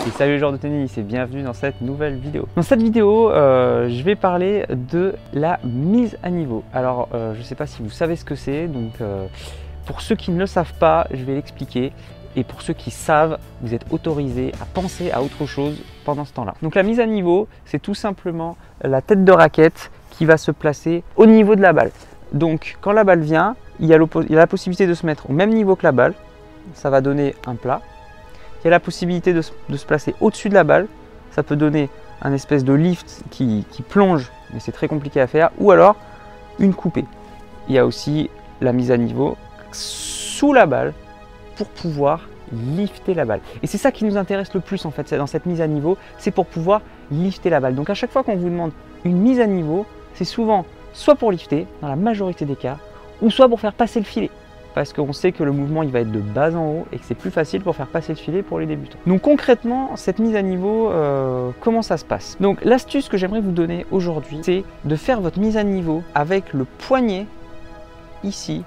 Et salut les joueurs de tennis et bienvenue dans cette nouvelle vidéo. Dans cette vidéo, je vais parler de la mise à niveau. Alors, je ne sais pas si vous savez ce que c'est, donc pour ceux qui ne le savent pas, je vais l'expliquer. Et pour ceux qui savent, vous êtes autorisés à penser à autre chose pendant ce temps-là. Donc la mise à niveau, c'est tout simplement la tête de raquette qui va se placer au niveau de la balle. Donc quand la balle vient, il y a la possibilité de se mettre au même niveau que la balle. Ça va donner un plat. Il y a la possibilité de se placer au-dessus de la balle. Ça peut donner un espèce de lift qui plonge, mais c'est très compliqué à faire. Ou alors une coupée. Il y a aussi la mise à niveau sous la balle pour pouvoir lifter la balle. Et c'est ça qui nous intéresse le plus en fait dans cette mise à niveau, c'est pour pouvoir lifter la balle. Donc à chaque fois qu'on vous demande une mise à niveau, c'est souvent soit pour lifter, dans la majorité des cas, ou soit pour faire passer le filet. Parce qu'on sait que le mouvement il va être de bas en haut et que c'est plus facile pour faire passer le filet pour les débutants. Donc concrètement, cette mise à niveau, comment ça se passe? Donc l'astuce que j'aimerais vous donner aujourd'hui, c'est de faire votre mise à niveau avec le poignet ici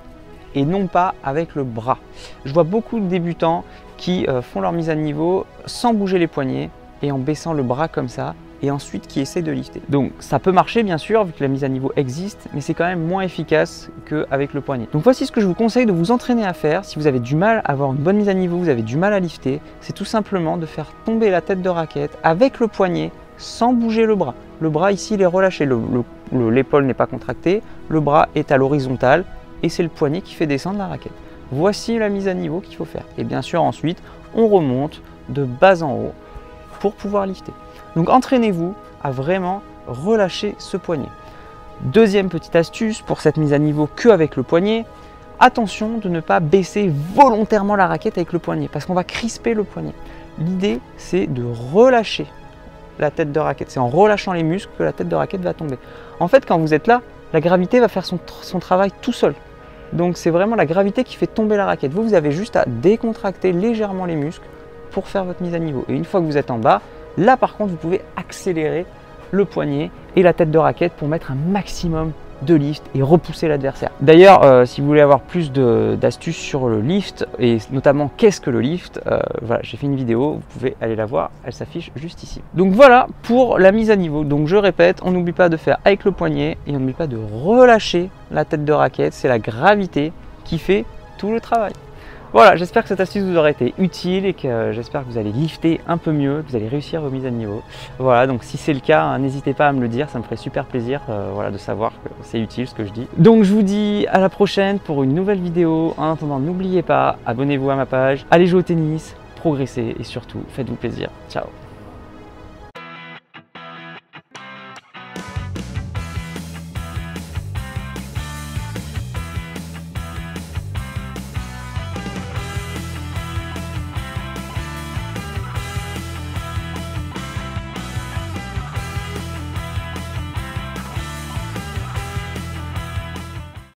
et non pas avec le bras. Je vois beaucoup de débutants qui font leur mise à niveau sans bouger les poignets et en baissant le bras comme ça, et ensuite qui essaient de lifter. Donc ça peut marcher bien sûr vu que la mise à niveau existe, mais c'est quand même moins efficace qu'avec le poignet. Donc voici ce que je vous conseille de vous entraîner à faire si vous avez du mal à avoir une bonne mise à niveau, vous avez du mal à lifter, c'est tout simplement de faire tomber la tête de raquette avec le poignet sans bouger le bras. Le bras ici il est relâché, l'épaule n'est pas contractée, le bras est à l'horizontale et c'est le poignet qui fait descendre la raquette. Voici la mise à niveau qu'il faut faire. Et bien sûr ensuite on remonte de bas en haut pour pouvoir lifter. Donc entraînez-vous à vraiment relâcher ce poignet. Deuxième petite astuce pour cette mise à niveau qu'avec le poignet, attention de ne pas baisser volontairement la raquette avec le poignet parce qu'on va crisper le poignet. L'idée c'est de relâcher la tête de raquette. C'est en relâchant les muscles que la tête de raquette va tomber. En fait quand vous êtes là, la gravité va faire son travail tout seul. Donc c'est vraiment la gravité qui fait tomber la raquette. Vous avez juste à décontracter légèrement les muscles pour faire votre mise à niveau. Et une fois que vous êtes en bas, là par contre vous pouvez accélérer le poignet et la tête de raquette pour mettre un maximum de lift et repousser l'adversaire. D'ailleurs si vous voulez avoir plus d'astuces sur le lift et notamment qu'est-ce que le lift, voilà, j'ai fait une vidéo, vous pouvez aller la voir, elle s'affiche juste ici. Donc voilà pour la mise à niveau. Donc je répète, on n'oublie pas de faire avec le poignet et on n'oublie pas de relâcher la tête de raquette, c'est la gravité qui fait tout le travail. Voilà, j'espère que cette astuce vous aura été utile et que j'espère que vous allez lifter un peu mieux, que vous allez réussir vos mises à niveau. Voilà, donc si c'est le cas, n'hésitez pas à me le dire, ça me ferait super plaisir voilà, de savoir que c'est utile ce que je dis. Donc je vous dis à la prochaine pour une nouvelle vidéo. En attendant, n'oubliez pas, abonnez-vous à ma page, allez jouer au tennis, progressez et surtout, faites-vous plaisir. Ciao!